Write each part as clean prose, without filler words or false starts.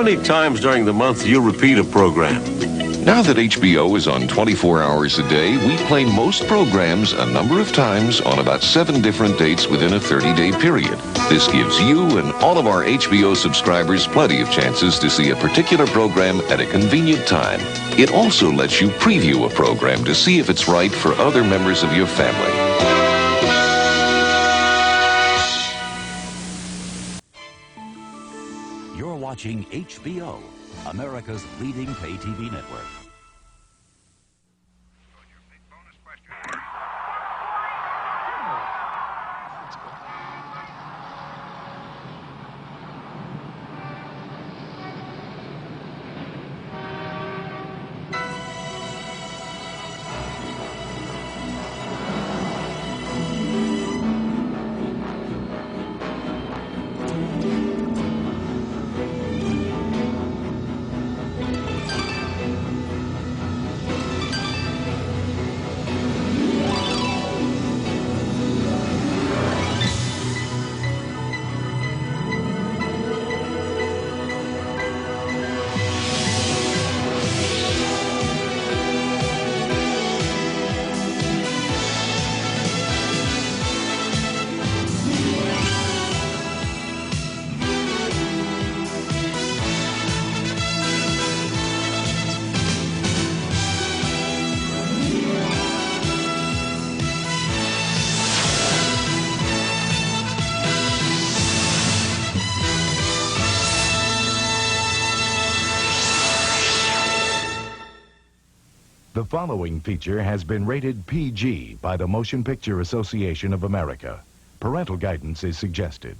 many times during the month do you repeat a program? Now that HBO is on 24 hours a day, we play most programs a number of times on about 7 different dates within a 30-day period. This gives you and all of our HBO subscribers plenty of chances to see a particular program at a convenient time. It also lets you preview a program to see if it's right for other members of your family. You're watching HBO, America's leading pay TV network. The following feature has been rated PG by the Motion Picture Association of America. Parental guidance is suggested.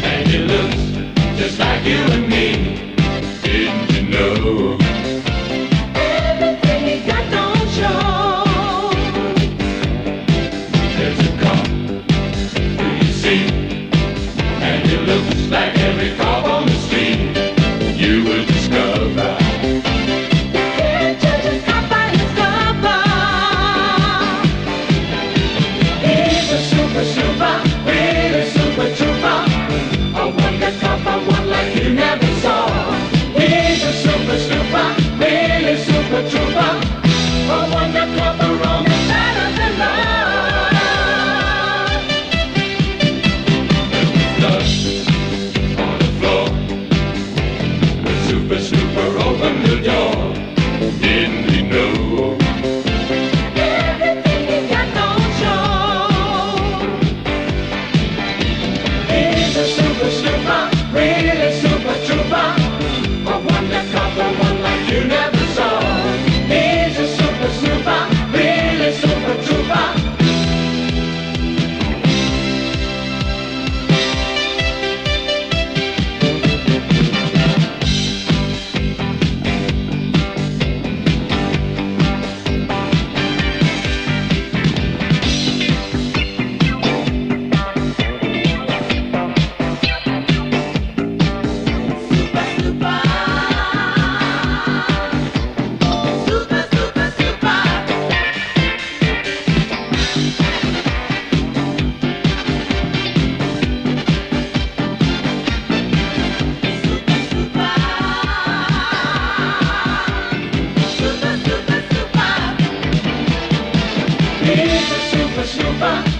And you look just like you and me. Didn't you know? Everything you got don't show. There's a car, do you see? And you look just like every car on the street. You will discover. Can't judge a car by his cover. He's a super, really super trooper. A wonder cop, a one like you never saw. He's a super, really super trooper. A wonder cop, a wrong is better than love. There was dust on the floor. The super opened the door. Didn't he know? Everything he got don't show. He's a super, really super trooper. A wonder cop, a one like you never saw. He's a super, really super trooper.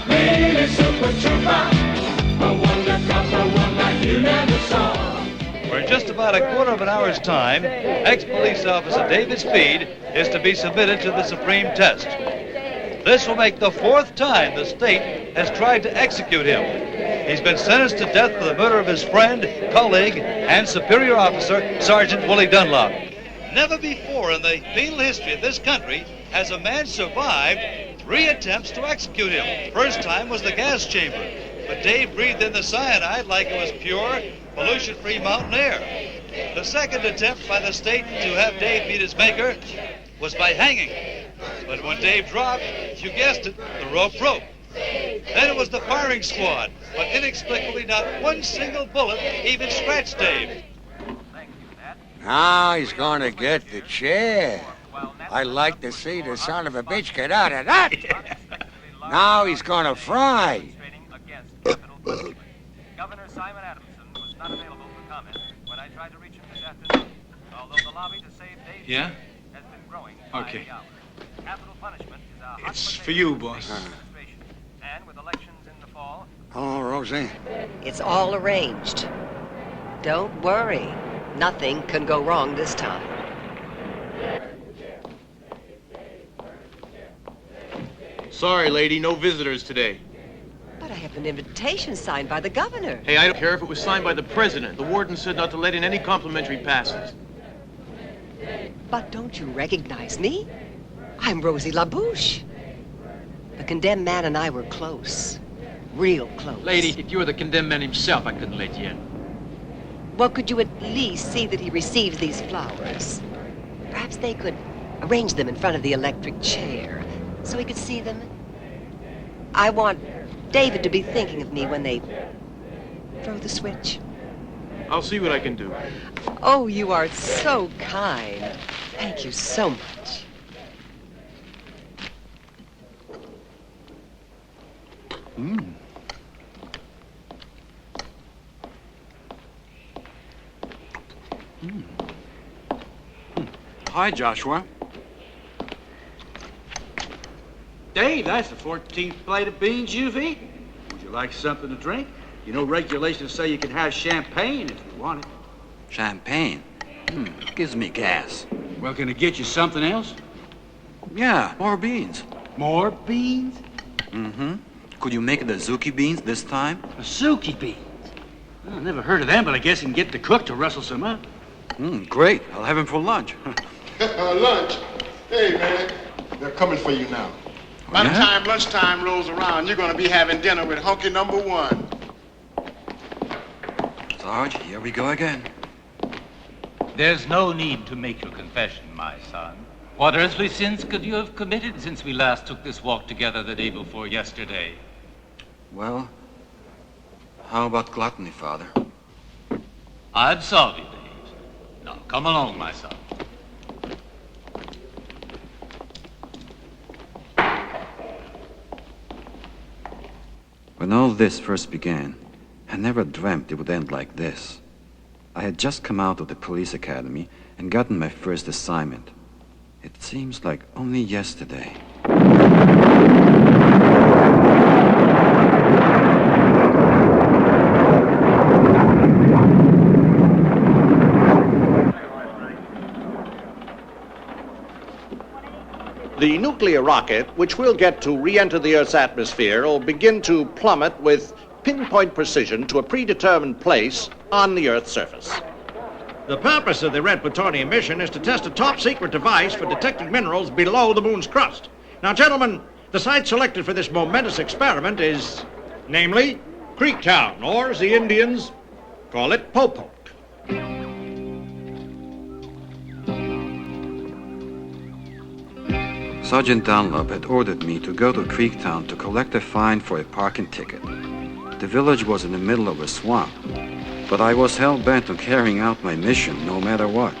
Really super trooper. A wonder cop, a one like you never saw. For just about a quarter of an hour's time, ex-police officer David Speed is to be submitted to the supreme test. This will make the 4th time the state has tried to execute him. He's been sentenced to death for the murder of his friend, colleague, and superior officer, Sergeant Willie Dunlop. Never before in the penal history of this country has a man survived 3 attempts to execute him. First time was the gas chamber, but Dave breathed in the cyanide like it was pure, pollution-free mountain air. The second attempt by the state to have Dave meet his maker was by hanging. But when Dave dropped, you guessed it, the rope broke. Then it was the firing squad, but inexplicably not one single bullet even scratched Dave. Now he's gonna get the chair. I'd like to see the son of a bitch get out of that. Now he's gonna fry. Governor Simon Adamson was not available for comment when I tried to reach him this afternoon, although the lobby to save Dave's Yeah? has been growing by the hour. Capital punishment is a hot It's potato for you, boss. administration. And with elections in the fall... Hello, Rosie. It's all arranged. Don't worry. Nothing can go wrong this time. Sorry, lady, no visitors today. But I have an invitation signed by the governor. Hey, I don't care if it was signed by the president. The warden said not to let in any complimentary passes. But don't you recognize me? I'm Rosie LaBouche. The condemned man and I were close. Real close. Lady, if you were the condemned man himself, I couldn't let you in. Well, could you at least see that he receives these flowers? Perhaps they could arrange them in front of the electric chair so he could see them. I want David to be thinking of me when they throw the switch. I'll see what I can do. Oh, you are so kind. Thank you so much. Hi, Joshua. Dave, that's the 14th plate of beans you've eaten. Would you like something to drink? You know, regulations say you can have champagne if you want it. Champagne? Gives me gas. Well, can it get you something else? Yeah, more beans. More beans? Mm-hmm. Could you make the Azuki beans this time? Azuki beans? Well, I never heard of them, but I guess you can get the cook to rustle some up. Great. I'll have them for lunch. Lunch? Hey, man, they're coming for you now. By the time lunchtime rolls around, you're going to be having dinner with hunky number 1. Sarge, here we go again. There's no need to make your confession, my son. What earthly sins could you have committed since we last took this walk together the day before yesterday? Well, how about gluttony, Father? I absolve you, Dave. Now, come along, my son. When all this first began, I never dreamt it would end like this. I had just come out of the police academy and gotten my first assignment. It seems like only yesterday. The nuclear rocket, which we'll get to re-enter the Earth's atmosphere, will begin to plummet with pinpoint precision to a predetermined place on the Earth's surface. The purpose of the red plutonium mission is to test a top-secret device for detecting minerals below the moon's crust. Now, gentlemen, the site selected for this momentous experiment is, namely, Creektown, or as the Indians call it, Popoke. Sergeant Dunlop had ordered me to go to Creektown to collect a fine for a parking ticket. The village was in the middle of a swamp, but I was hell-bent on carrying out my mission no matter what.